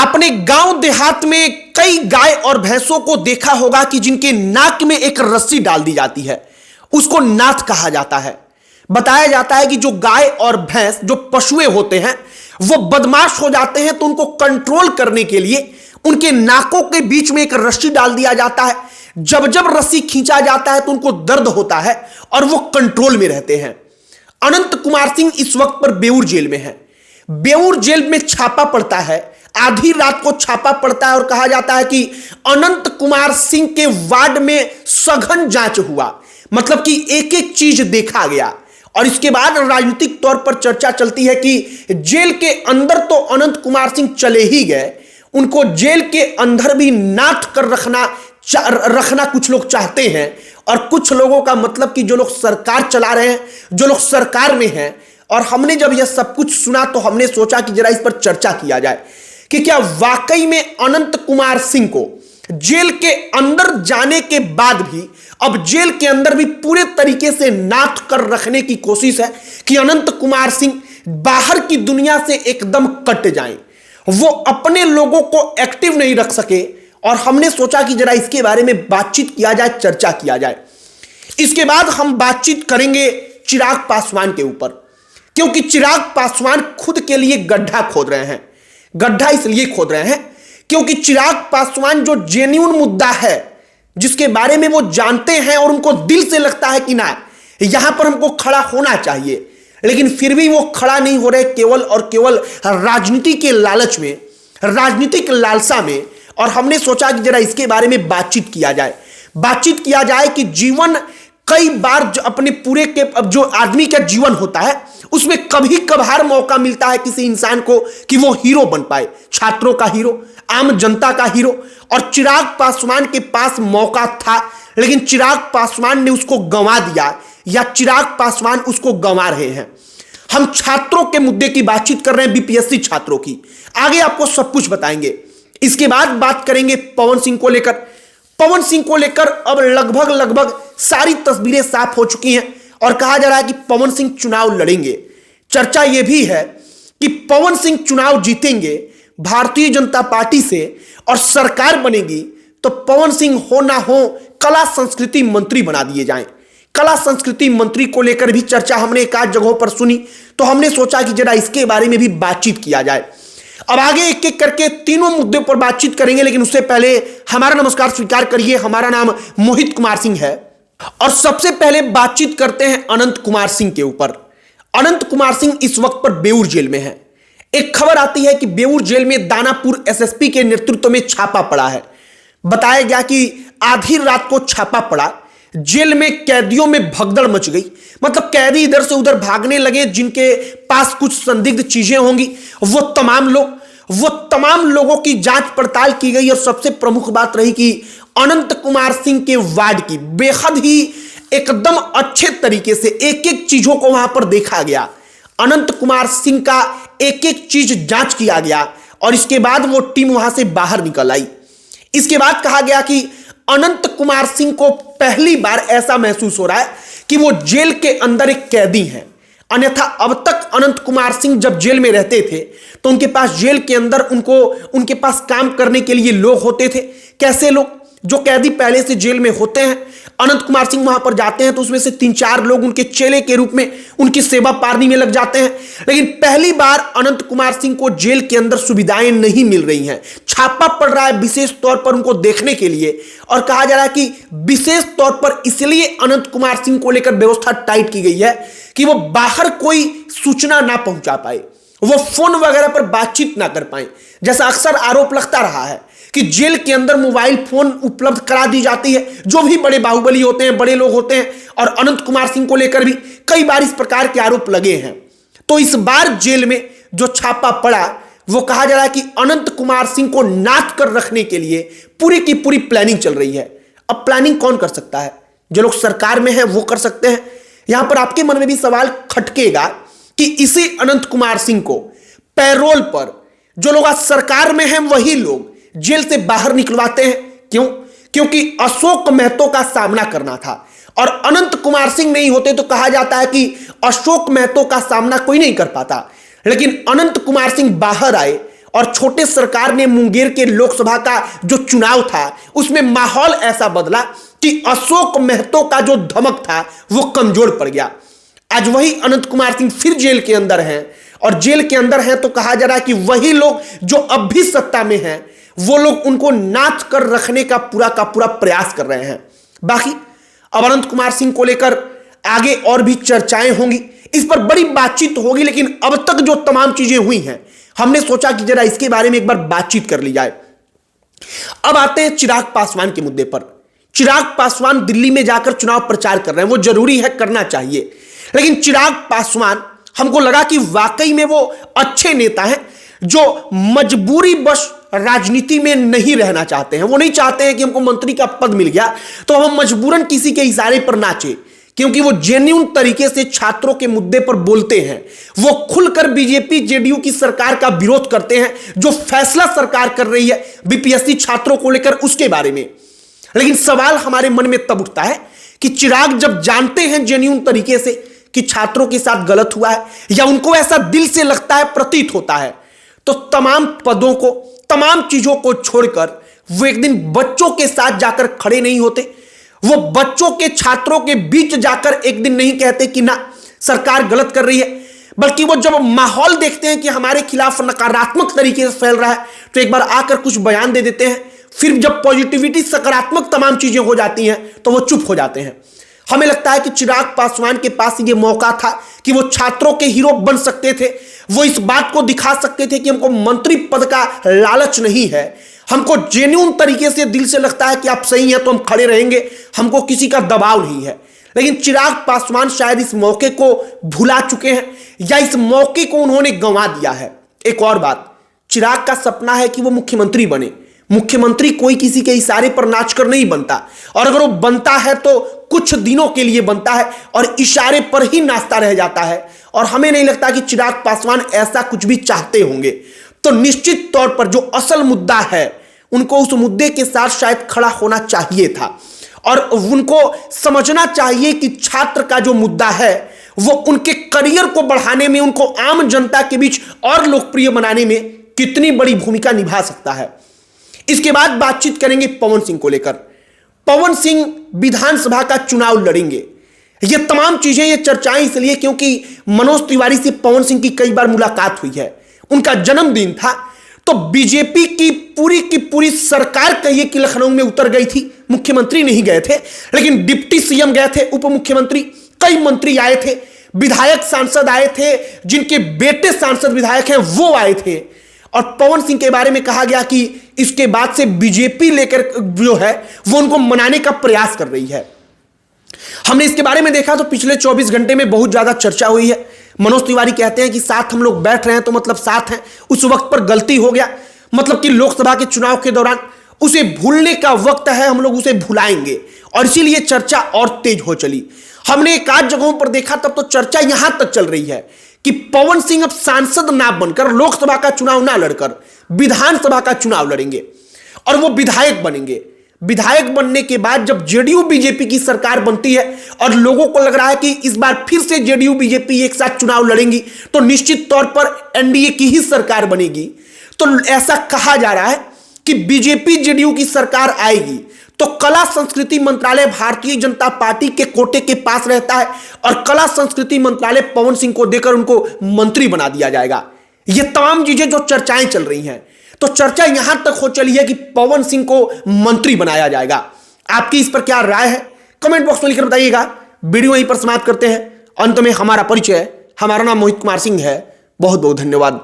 आपने गांव देहात में कई गाय और भैंसों को देखा होगा कि जिनके नाक में एक रस्सी डाल दी जाती है, उसको नाथ कहा जाता है। बताया जाता है कि जो गाय और भैंस जो पशुएं होते हैं वो बदमाश हो जाते हैं, तो उनको कंट्रोल करने के लिए उनके नाकों के बीच में एक रस्सी डाल दिया जाता है। जब जब रस्सी खींचा जाता है तो उनको दर्द होता है और वो कंट्रोल में रहते हैं। अनंत कुमार सिंह इस वक्त पर बेऊर जेल में है। बेऊर जेल में छापा पड़ता है, आधी रात को छापा पड़ता है और कहा जाता है कि अनंत कुमार सिंह के वार्ड में सघन जांच हुआ, मतलब कि एक एक चीज देखा गया। और इसके बाद राजनीतिक तौर पर चर्चा चलती है कि जेल के अंदर तो अनंत कुमार सिंह चले ही गए, उनको जेल के अंदर भी नाथ कर रखना कुछ लोग चाहते हैं। और कुछ लोगों का मतलब कि जो लोग सरकार चला रहे हैं, जो लोग सरकार में हैं। और हमने जब यह सब कुछ सुना तो हमने सोचा कि जरा इस पर चर्चा किया जाए कि क्या वाकई में अनंत कुमार सिंह को जेल के अंदर जाने के बाद भी अब जेल के अंदर भी पूरे तरीके से नाथ कर रखने की कोशिश है कि अनंत कुमार सिंह बाहर की दुनिया से एकदम कट जाएं, वो अपने लोगों को एक्टिव नहीं रख सके। और हमने सोचा कि जरा इसके बारे में बातचीत किया जाए, चर्चा किया जाए। इसके बाद हम बातचीत करेंगे चिराग पासवान के ऊपर, क्योंकि चिराग पासवान खुद के लिए गड्ढा खोद रहे हैं। गड्ढा इसलिए खोद रहे हैं क्योंकि चिराग पासवान जो जेन्युइन मुद्दा है, जिसके बारे में वो जानते हैं और उनको दिल से लगता है कि ना यहां पर हमको खड़ा होना चाहिए, लेकिन फिर भी वो खड़ा नहीं हो रहे, केवल और केवल राजनीति के लालच में, राजनीतिक लालसा में। और हमने सोचा कि जरा इसके बारे में बातचीत किया जाए कि जीवन कई बार जो अपने पूरे के अब जो आदमी का जीवन होता है उसमें कभी कभार मौका मिलता है किसी इंसान को कि वो हीरो बन पाए, छात्रों का हीरो, आम जनता का हीरो। और चिराग पासवान के पास मौका था, लेकिन चिराग पासवान ने उसको गंवा दिया, या चिराग पासवान उसको गंवा रहे हैं। हम छात्रों के मुद्दे की बातचीत कर रहे हैं, बीपीएससी छात्रों की। आगे आपको सब कुछ बताएंगे। इसके बाद बात करेंगे पवन सिंह को लेकर। पवन सिंह को लेकर अब लगभग सारी तस्वीरें साफ हो चुकी हैं और कहा जा रहा है कि पवन सिंह चुनाव लड़ेंगे। चर्चा यह भी है कि पवन सिंह चुनाव जीतेंगे भारतीय जनता पार्टी से और सरकार बनेगी तो पवन सिंह हो ना हो कला संस्कृति मंत्री बना दिए जाएं। कला संस्कृति मंत्री को लेकर भी चर्चा हमने एक आध जगहों पर सुनी, तो हमने सोचा कि जरा इसके बारे में भी बातचीत किया जाए। अब आगे एक एक करके तीनों मुद्दों पर बातचीत करेंगे, लेकिन उससे पहले हमारा नमस्कार स्वीकार करिए। हमारा नाम मोहित कुमार सिंह है और सबसे पहले बातचीत करते हैं अनंत कुमार सिंह के ऊपर। अनंत कुमार सिंह इस वक्त पर बेऊर जेल में है। एक खबर आती है कि बेऊर जेल में दानापुर एसएसपी के नेतृत्व में छापा पड़ा है। बताया गया कि आधी रात को छापा पड़ा, जेल में कैदियों में भगदड़ मच गई, मतलब कैदी इधर से उधर भागने लगे, जिनके पास कुछ संदिग्ध चीजें होंगी वो तमाम लोगों की जांच पड़ताल की गई। और सबसे प्रमुख बात रही कि अनंत कुमार सिंह के वार्ड की बेहद ही एकदम अच्छे तरीके से एक एक चीजों को वहां पर देखा गया। अनंत कुमार सिंह का एक एक चीज जांच किया गया और इसके बाद वो टीम वहां से बाहर निकल आई। इसके बाद कहा गया कि अनंत कुमार सिंह को पहली बार ऐसा महसूस हो रहा है कि वो जेल के अंदर एक कैदी हैं। अन्यथा अब तक अनंत कुमार सिंह जब जेल में रहते थे तो उनके पास जेल के अंदर उनके पास काम करने के लिए लोग होते थे। कैसे लोग? जो कैदी पहले से जेल में होते हैं, अनंत कुमार सिंह वहां पर जाते हैं तो उसमें से 3-4 लोग उनके चेले के रूप में उनकी सेवा पारनी में लग जाते हैं। लेकिन पहली बार अनंत कुमार सिंह को जेल के अंदर सुविधाएं नहीं मिल रही हैं। छापा पड़ रहा है विशेष तौर पर उनको देखने के लिए, और कहा जा रहा है कि विशेष तौर पर इसलिए अनंत कुमार सिंह को लेकर व्यवस्था टाइट की गई है कि वो बाहर कोई सूचना ना पहुंचा पाए, वो फोन वगैरह पर बातचीत ना कर पाए। जैसा अक्सर आरोप लगता रहा है कि जेल के अंदर मोबाइल फोन उपलब्ध करा दी जाती है, जो भी बड़े बाहुबली होते हैं, बड़े लोग होते हैं। और अनंत कुमार सिंह को लेकर भी कई बार इस प्रकार के आरोप लगे हैं। तो इस बार जेल में जो छापा पड़ा वो कहा जा रहा है कि अनंत कुमार सिंह को नाथ कर रखने के लिए पूरी की पूरी प्लानिंग चल रही है। अब प्लानिंग कौन कर सकता है? जो लोग सरकार में है वो कर सकते हैं। यहां पर आपके मन में भी सवाल खटकेगा कि इसी अनंत कुमार सिंह को पैरोल पर जो लोग आज सरकार में हैं वही लोग जेल से बाहर निकलवाते हैं। क्यों? क्योंकि अशोक महतो का सामना करना था और अनंत कुमार सिंह नहीं होते तो कहा जाता है कि अशोक महतो का सामना कोई नहीं कर पाता। लेकिन अनंत कुमार सिंह बाहर आए और छोटे सरकार ने मुंगेर के लोकसभा का जो चुनाव था उसमें माहौल ऐसा बदला कि अशोक महतो का जो धमक था वो कमजोर पड़ गया। आज वही अनंत कुमार सिंह फिर जेल के अंदर हैं, और जेल के अंदर हैं तो कहा जा रहा है कि वही लोग जो अब भी सत्ता में हैं वो लोग उनको नाच कर रखने का पूरा प्रयास कर रहे हैं। बाकी अब अनंत कुमार सिंह को लेकर आगे और भी चर्चाएं होंगी, इस पर बड़ी बातचीत होगी, लेकिन अब तक जो तमाम चीजें हुई हैं हमने सोचा कि जरा इसके बारे में एक बार बातचीत कर ली जाए। अब आते हैं चिराग पासवान के मुद्दे पर। चिराग पासवान दिल्ली में जाकर चुनाव प्रचार कर रहे हैं, वो जरूरी है, करना चाहिए, लेकिन चिराग पासवान हमको लगा कि वाकई में वो अच्छे नेता हैं जो मजबूरी बश राजनीति में नहीं रहना चाहते हैं। वो नहीं चाहते हैं कि हमको मंत्री का पद मिल गया तो हम मजबूरन किसी के इशारे पर नाचे, क्योंकि वो जेन्युइन तरीके से छात्रों के मुद्दे पर बोलते हैं। वो खुलकर बीजेपी जेडीयू की सरकार का विरोध करते हैं, जो फैसला सरकार कर रही है बीपीएससी छात्रों को लेकर उसके बारे में। लेकिन सवाल हमारे मन में तब उठता है कि चिराग जब जानते हैं जेन्युइन तरीके से कि छात्रों के साथ गलत हुआ है, या उनको ऐसा दिल से लगता है, प्रतीत होता है, तो तमाम पदों को, तमाम चीजों को छोड़कर वो एक दिन बच्चों के साथ जाकर खड़े नहीं होते। वो बच्चों के, छात्रों के बीच जाकर एक दिन नहीं कहते कि ना सरकार गलत कर रही है, बल्कि वो जब माहौल देखते हैं कि हमारे खिलाफ नकारात्मक तरीके से फैल रहा है तो एक बार आकर कुछ बयान दे देते हैं। फिर जब पॉजिटिविटी, सकारात्मक तमाम चीजें हो जाती हैं तो वो चुप हो जाते हैं। हमें लगता है कि चिराग पासवान के पास ये मौका था कि वो छात्रों के हीरो बन सकते थे। वो इस बात को दिखा सकते थे कि हमको मंत्री पद का लालच नहीं है, हमको जेन्युइन तरीके से दिल से लगता है कि आप सही हैं तो हम खड़े रहेंगे, हमको किसी का दबाव नहीं है। लेकिन चिराग पासवान शायद इस मौके को भुला चुके हैं, या इस मौके को उन्होंने गंवा दिया है। एक और बात, चिराग का सपना है कि वो मुख्यमंत्री बने। मुख्यमंत्री कोई किसी के इशारे पर नाचकर नहीं बनता, और अगर वो बनता है तो कुछ दिनों के लिए बनता है और इशारे पर ही नाचता रह जाता है। और हमें नहीं लगता कि चिराग पासवान ऐसा कुछ भी चाहते होंगे। तो निश्चित तौर पर जो असल मुद्दा है उनको उस मुद्दे के साथ शायद खड़ा होना चाहिए था, और उनको समझना चाहिए कि छात्र का जो मुद्दा है वो उनके करियर को बढ़ाने में, उनको आम जनता के बीच और लोकप्रिय बनाने में कितनी बड़ी भूमिका निभा सकता है। इसके बाद बातचीत करेंगे पवन सिंह को लेकर। पवन सिंह विधानसभा का चुनाव लड़ेंगे। ये तमाम चीजें, ये चर्चाएं इसलिए क्योंकि मनोज तिवारी से पवन सिंह की कई बार मुलाकात हुई है, उनका जन्मदिन था, तो बीजेपी की पूरी सरकार कहिए कि लखनऊ में उतर गई थी। मुख्यमंत्री नहीं गए थे, लेकिन डिप्टी सीएम गए थे, उप मुख्यमंत्री, कई मंत्री आए थे, विधायक सांसद आए थे, जिनके बेटे सांसद विधायक हैं वो आए थे। और पवन सिंह के बारे में कहा गया कि इसके बाद से बीजेपी लेकर जो है वो उनको मनाने का प्रयास कर रही है। हमने इसके बारे में देखा तो पिछले 24 घंटे में बहुत ज्यादा चर्चा हुई है। मनोज तिवारी कहते हैं कि साथ हम लोग बैठ रहे हैं तो मतलब साथ हैं, उस वक्त पर गलती हो गया, मतलब कि लोकसभा के चुनाव के दौरान उसे भूलने का वक्त है, हम लोग उसे भुलाएंगे, और इसीलिए चर्चा और तेज हो चली। हमने एक आध जगहों पर देखा तब तो चर्चा यहां तक चल रही है कि पवन सिंह अब सांसद ना बनकर, लोकसभा का चुनाव ना लड़कर विधानसभा का चुनाव लड़ेंगे और वो विधायक बनेंगे। विधायक बनने के बाद जब जेडीयू बीजेपी की सरकार बनती है और लोगों को लग रहा है कि इस बार फिर से जेडीयू बीजेपी एक साथ चुनाव लड़ेंगी तो निश्चित तौर पर एनडीए की ही सरकार बनेगी। तो ऐसा कहा जा रहा है कि बीजेपी जेडीयू की सरकार आएगी तो कला संस्कृति मंत्रालय भारतीय जनता पार्टी के कोटे के पास रहता है और कला संस्कृति मंत्रालय पवन सिंह को देकर उनको मंत्री बना दिया जाएगा। ये तमाम चीजें जो चर्चाएं चल रही हैं, तो चर्चा यहां तक हो चली है कि पवन सिंह को मंत्री बनाया जाएगा। आपकी इस पर क्या राय है कमेंट बॉक्स में लिखकर बताइएगा। वीडियो यहीं पर समाप्त करते हैं। अंत में हमारा परिचय, हमारा नाम मोहित कुमार सिंह है। बहुत बहुत धन्यवाद।